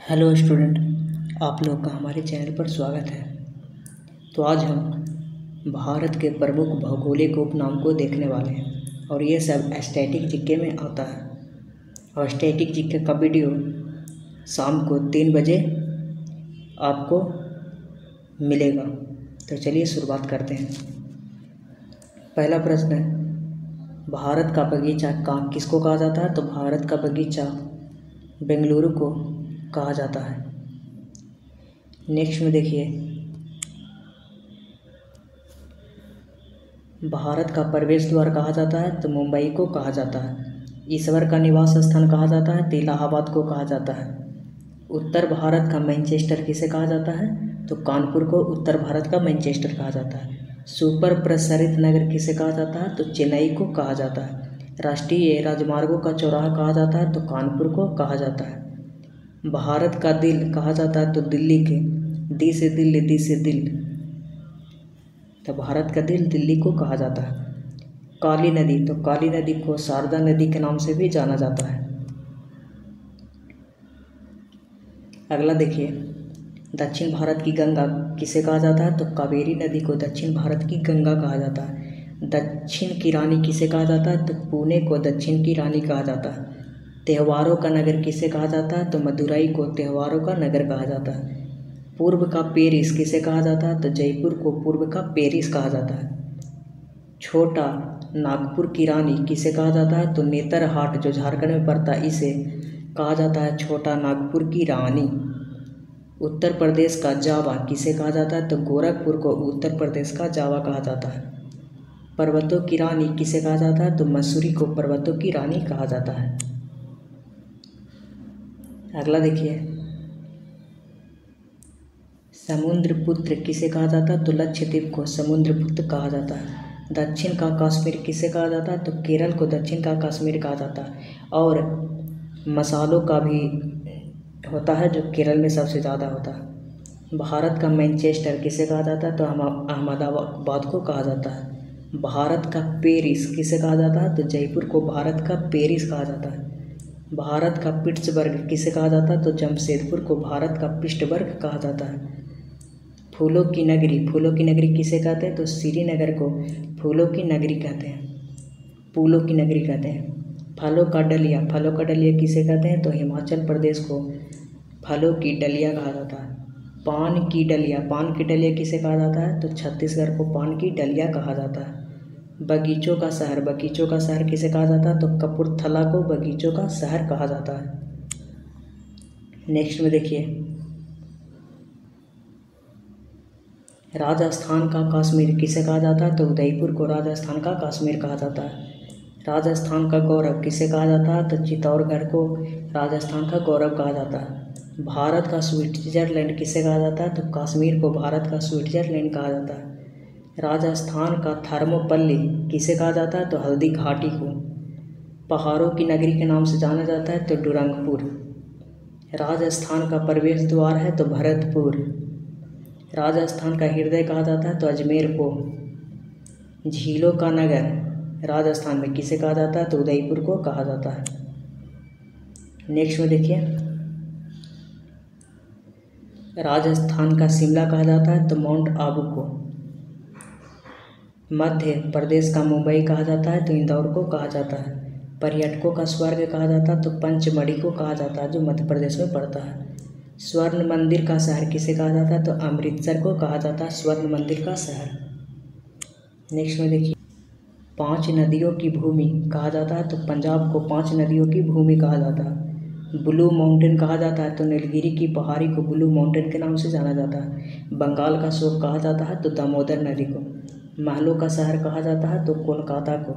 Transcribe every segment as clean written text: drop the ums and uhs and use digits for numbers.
Hello student, आप लोग का हमारे चैनल पर स्वागत है। तो आज हम भारत के प्रमुख भौगोलिक उपनाम को देखने वाले हैं और ये सब स्टैटिक जीके में आता है। और स्टैटिक जीके का वीडियो शाम को 3 बजे आपको मिलेगा। तो चलिए शुरुआत करते हैं। पहला प्रश्न है, भारत का बगीचा किसको कहा जाता है? तो भारत का बगीचा बेंगलुरु को कहा जाता है। नेक्स्ट में देखिए, भारत का प्रवेश द्वार कहा जाता है तो मुंबई को कहा जाता है। ईश्वर का निवास स्थान कहा जाता है तो इलाहाबाद को कहा जाता है। उत्तर भारत का मैनचेस्टर किसे कहा जाता है? तो कानपुर को उत्तर भारत का मैनचेस्टर कहा जाता है। सुपर प्रसारित नगर किसे कहा जाता है? तो चेन्नई को कहा जाता है। राष्ट्रीय राजमार्गों का चौराहा कहा जाता है तो कानपुर को कहा जाता है। भारत का दिल कहा जाता है तो दिल्ली के दी से दिल्ली, दी से दिल, तो भारत का दिल दिल्ली को कहा जाता है। काली नदी, तो काली नदी को शारदा नदी के नाम से भी जाना जाता है। अगला देखिए, दक्षिण भारत की गंगा किसे कहा जाता है? तो कावेरी नदी को दक्षिण भारत की गंगा कहा जाता है। दक्षिण की रानी किसे कहा जाता है? तो पुणे को दक्षिण की रानी कहा जाता है। त्योहारों का नगर किसे कहा जाता है? तो मदुरई को त्योहारों का नगर कहा जाता है। पूर्व का पेरिस किसे कहा जाता है? तो जयपुर को पूर्व का पेरिस कहा जाता है। छोटा नागपुर की रानी किसे कहा जाता है? तो नेतरहाट जो झारखंड में पड़ता है इसे कहा जाता है छोटा नागपुर की रानी। उत्तर प्रदेश का जावा किसे कहा जाता है? तो गोरखपुर को उत्तर प्रदेश का जावा कहा जाता है। पर्वतों की रानी किसे कहा जाता है? तो मसूरी को पर्वतों की रानी कहा जाता है। अगला देखिए, समुद्रपुत्र किसे कहा जाता है? तो लक्षद्वीप को समुद्रपुत्र कहा जाता है। दक्षिण का कश्मीर किसे कहा जाता है? तो केरल को दक्षिण का कश्मीर कहा जाता है। और मसालों का भी होता है जो केरल में सबसे ज़्यादा होता है। भारत का मैनचेस्टर किसे कहा जाता है? तो अहमदाबाद को कहा जाता है। भारत का पेरिस किसे कहा जाता है? तो जयपुर को भारत का पेरिस कहा जाता है। भारत का पिट्सबर्ग किसे कहा जाता है? तो जमशेदपुर को भारत का पिट्सबर्ग कहा जाता है। फूलों की नगरी किसे कहते हैं? तो श्रीनगर को फूलों की नगरी कहते हैं, फूलों की नगरी कहते हैं। फलों का डलिया किसे कहते हैं? तो हिमाचल प्रदेश को फलों की डलिया कहा जाता है। पान की डलिया किसे कहा जाता है? तो छत्तीसगढ़ को पान की डलिया कहा जाता है। बगीचों का शहर किसे कहा जाता है? तो कपूरथला को बगीचों का शहर कहा जाता है। नेक्स्ट में देखिए, राजस्थान का कश्मीर किसे कहा जाता है? तो उदयपुर को राजस्थान का कश्मीर कहा जाता है। राजस्थान का गौरव किसे कहा जाता है? तो चित्तौड़गढ़ को राजस्थान का गौरव कहा जाता है। भारत का स्विट्जरलैंड किसे कहा जाता है? तो कश्मीर को भारत का स्विट्जरलैंड कहा जाता है। राजस्थान का थर्मोपल्ली किसे कहा जाता है? तो हल्दी घाटी को। पहाड़ों की नगरी के नाम से जाना जाता है तो डूरंगपुर। राजस्थान का प्रवेश द्वार है तो भरतपुर। राजस्थान का हृदय कहा जाता है तो अजमेर को। झीलों का नगर राजस्थान में किसे कहा जाता है? तो उदयपुर को कहा जाता है। नेक्स्ट में देखिए, राजस्थान का शिमला कहा जाता है तो माउंट आबू को। मध्य प्रदेश का मुंबई कहा जाता है तो इंदौर को कहा जाता है। पर्यटकों का स्वर्ग कहा जाता है तो पंचमढ़ी को कहा जाता है जो मध्य प्रदेश में पड़ता है। स्वर्ण मंदिर का शहर किसे कहा जाता है? तो अमृतसर को कहा जाता है स्वर्ण मंदिर का शहर। नेक्स्ट में देखिए, 5 नदियों की भूमि कहा जाता है तो पंजाब को 5 नदियों की भूमि कहा जाता है। ब्लू माउंटेन कहा जाता है तो नीलगिरी की पहाड़ी को ब्लू माउंटेन के नाम से जाना जाता है। बंगाल का शोक कहा जाता है तो दामोदर नदी को। महलों का शहर कहा जाता है तो कोलकाता को।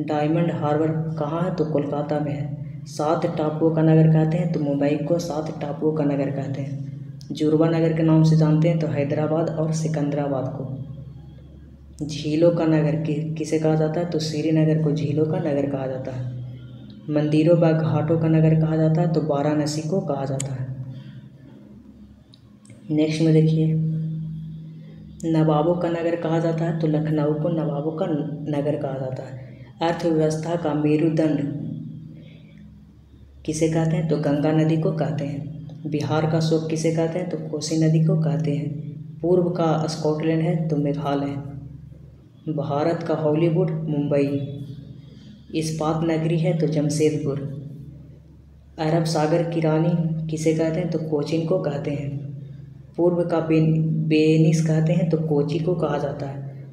डायमंड हार्बर कहाँ है? तो कोलकाता में है। 7 टापुओं का नगर कहते हैं तो मुंबई को 7 टापुओं का नगर कहते हैं। जुड़वा नगर के नाम से जानते हैं तो हैदराबाद और सिकंदराबाद को। झीलों का नगर किसे कहा जाता है? तो श्रीनगर को झीलों का नगर कहा जाता है। मंदिरों व घाटों का नगर कहा जाता है तो वाराणसी को कहा जाता है। नेक्स्ट में देखिए, नवाबों का नगर कहा जाता है तो लखनऊ को नवाबों का नगर कहा जाता है। अर्थव्यवस्था का मेरुदंड किसे कहते हैं? तो गंगा नदी को कहते हैं। बिहार का शोक किसे कहते हैं? तो कोसी नदी को कहते हैं। पूर्व का स्कॉटलैंड है तो मेघालय। भारत का हॉलीवुड मुंबई। इस्पात नगरी है तो जमशेदपुर। अरब सागर की रानी किसे कहते हैं? तो कोचीन को कहते हैं। पूर्व का वेनिस कहते हैं तो कोची को कहा जाता है।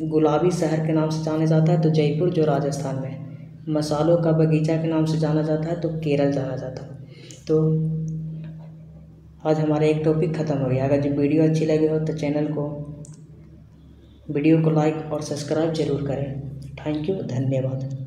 गुलाबी शहर के नाम से जाना जाता है तो जयपुर जो राजस्थान में। मसालों का बगीचा के नाम से जाना जाता है तो केरल जाना जाता है। तो आज हमारा एक टॉपिक ख़त्म हो गया। अगर जो वीडियो अच्छी लगी हो तो वीडियो को लाइक और सब्सक्राइब जरूर करें। थैंक यू, धन्यवाद।